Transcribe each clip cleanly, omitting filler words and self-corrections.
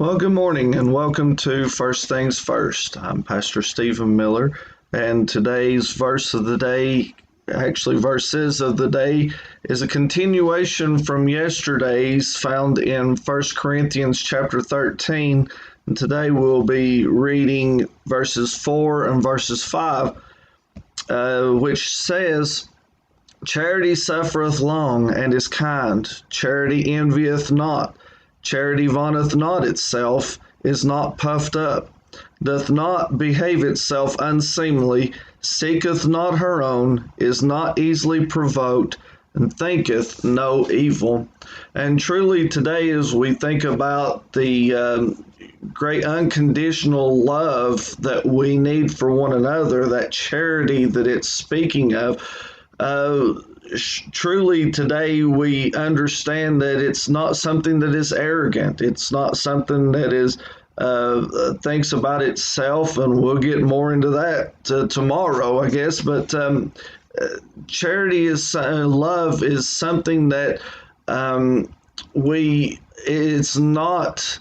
Well, good morning and welcome to First Things First. I'm Pastor Stephen Miller, and today's verse of the day, actually verses of the day, is a continuation from yesterday's found in 1 Corinthians chapter 13. And today we'll be reading verses 4 and verses 5, which says, Charity suffereth long and is kind. Charity envieth not. Charity vaunteth not itself, is not puffed up, doth not behave itself unseemly, seeketh not her own, is not easily provoked, and thinketh no evil. And truly today, as we think about the great unconditional love that we need for one another, that charity that it's speaking of, truly today we understand that it's not something that is arrogant. It's not something that is thinks about itself, and we'll get more into that tomorrow, I guess. But charity is love is something that it's not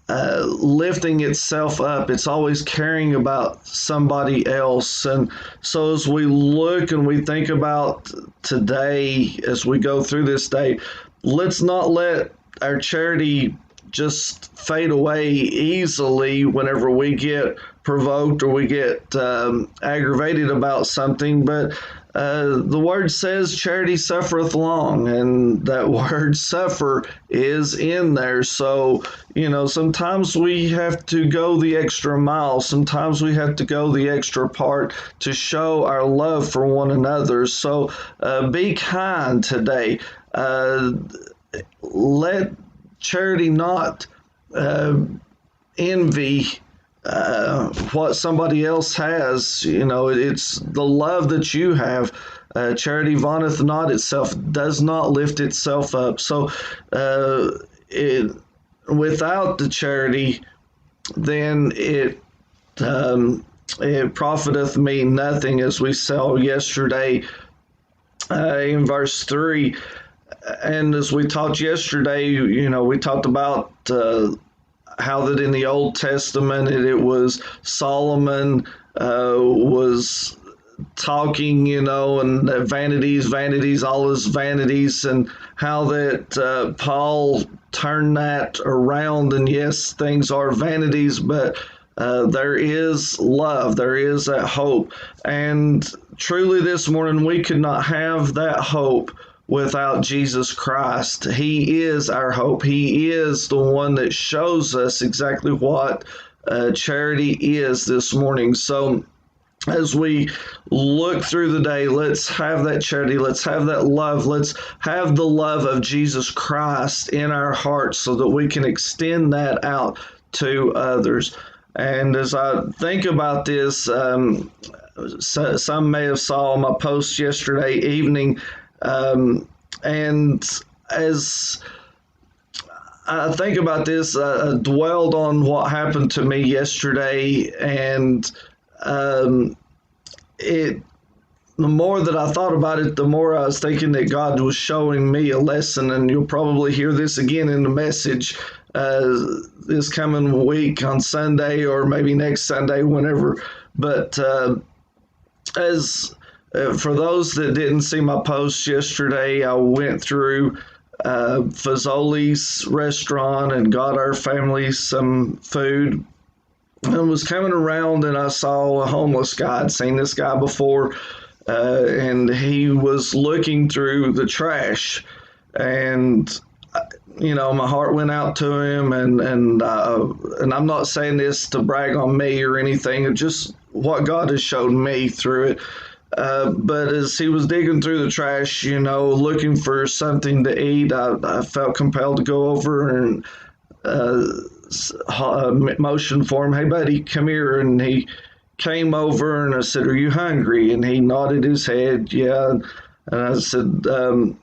lifting itself up. It's always caring about somebody else. And so as we look and we think about today, as we go through this day, let's not let our charity just fade away easily whenever we get provoked or we get aggravated about something. But the word says charity suffereth long, and that word suffer is in there. So, sometimes we have to go the extra mile. Sometimes we have to go the extra part to show our love for one another. So be kind today. Let charity not envy what somebody else has. It's the love that you have. Charity vaunteth not itself, does not lift itself up. So without the charity, then it profiteth me nothing, as we saw yesterday in verse 3. And as we talked yesterday, we talked about how that in the Old Testament it was Solomon was talking, and vanities, all his vanities, and how that Paul turned that around. And yes, things are vanities, but there is love, there is that hope. And truly this morning we could not have that hope without Jesus Christ. He is our hope. He is the one that shows us exactly what charity is this morning. So as we look through the day, let's have that charity. Let's have that love. Let's have the love of Jesus Christ in our hearts so that we can extend that out to others. And as I think about this, some may have saw my post yesterday evening, and as I think about this, I dwelled on what happened to me yesterday, and the more that I thought about it, the more I was thinking that God was showing me a lesson. And you'll probably hear this again in the message this coming week on Sunday, or maybe next Sunday, whenever. But for those that didn't see my post yesterday, I went through Fazoli's restaurant and got our family some food, and was coming around, and I saw a homeless guy. I'd seen this guy before, and he was looking through the trash, and my heart went out to him, and I'm not saying this to brag on me or anything, just what God has showed me through it. But as he was digging through the trash, looking for something to eat, I felt compelled to go over and motion for him, "Hey, buddy, come here." And he came over, and I said, "Are you hungry?" And he nodded his head, "Yeah." And I said, "Well,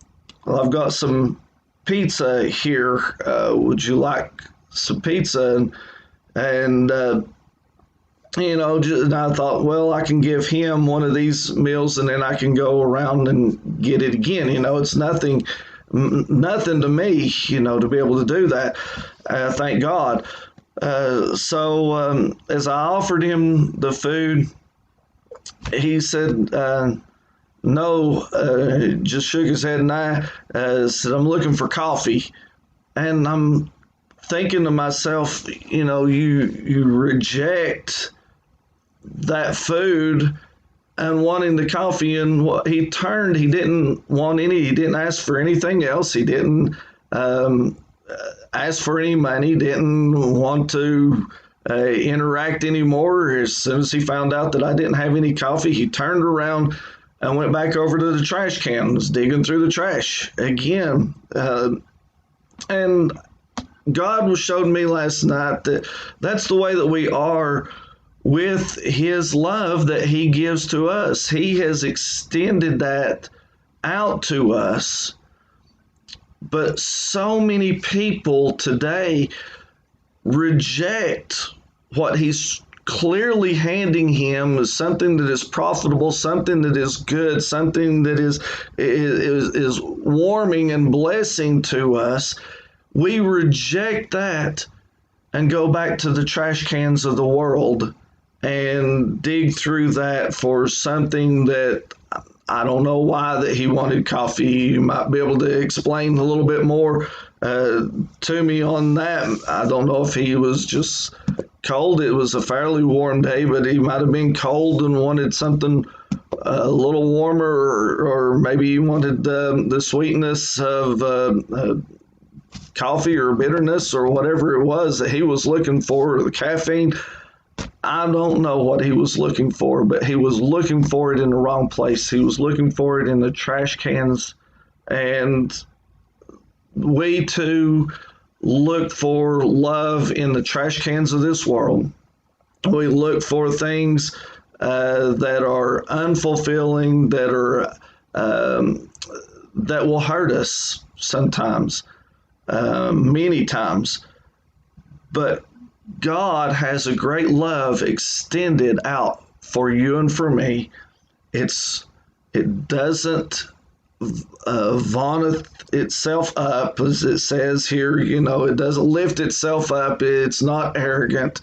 I've got some pizza here. Would you like some pizza?" And and I thought, well, I can give him one of these meals, and then I can go around and get it again. It's nothing nothing to me, to be able to do that. Thank God. So as I offered him the food, he said, no, just shook his head, and I said, I'm looking for coffee. And I'm thinking to myself, you reject that food and wanting the coffee. And he turned, he didn't want any, he didn't ask for anything else. He didn't ask for any money, didn't want to interact anymore. As soon as he found out that I didn't have any coffee, he turned around and went back over to the trash can, was digging through the trash again. And God showed me last night that that's the way that we are with his love that he gives to us. He has extended that out to us. But so many people today reject what he's clearly handing him as something that is profitable, something that is good, something that is warming and blessing to us. We reject that and go back to the trash cans of the world and dig through that for something that I don't know why that he wanted coffee. You might be able to explain a little bit more to me on that. I don't know if he was just cold. It was a fairly warm day, but he might have been cold and wanted something a little warmer, or maybe he wanted the sweetness of coffee or bitterness or whatever it was that he was looking for, or the caffeine. I don't know what he was looking for, but he was looking for it in the wrong place. He was looking for it in the trash cans. And we too look for love in the trash cans of this world. We look for things that are unfulfilling, that are that will hurt us sometimes, many times. But God has a great love extended out for you and for me. It doesn't vaunteth itself up, as it says here. It doesn't lift itself up. It's not arrogant.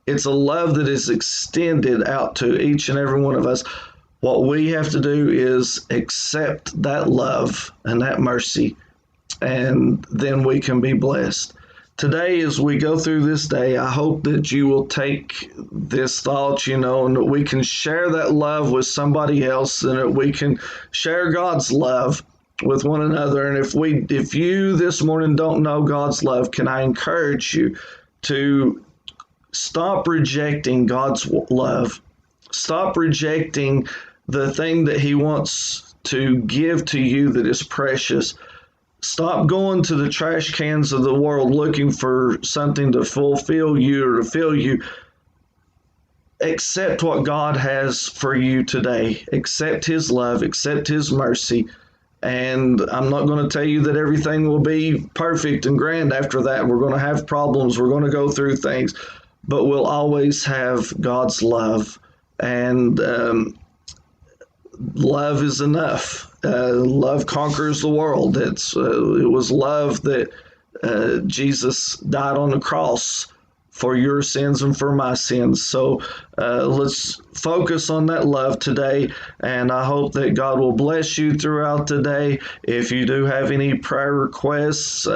It's a love that is extended out to each and every one of us. What we have to do is accept that love and that mercy, and then we can be blessed. Today, as we go through this day, I hope that you will take this thought, and that we can share that love with somebody else, and that we can share God's love with one another. And if you this morning don't know God's love, can I encourage you to stop rejecting God's love? Stop rejecting the thing that he wants to give to you that is precious. Stop going to the trash cans of the world looking for something to fulfill you or to fill you. Accept what God has for you today. Accept his love, accept his mercy. And I'm not going to tell you that everything will be perfect and grand after that. We're going to have problems. We're going to go through things, but we'll always have God's love. And love is enough. Love conquers the world. It was love that Jesus died on the cross for your sins and for my sins. So let's focus on that love today, and I hope that God will bless you throughout the day. If you do have any prayer requests,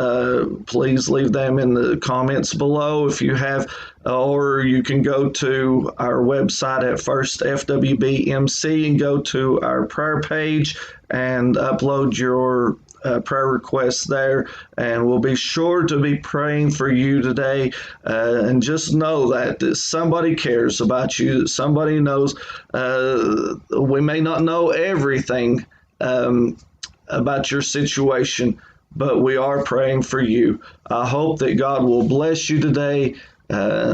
please leave them in the comments below. If you have, or you can go to our website at First FWBMC and go to our prayer page and upload your prayer requests there, and we'll be sure to be praying for you today. And just know that somebody cares about you, that somebody knows. We may not know everything about your situation, but we are praying for you. I hope that God will bless you today.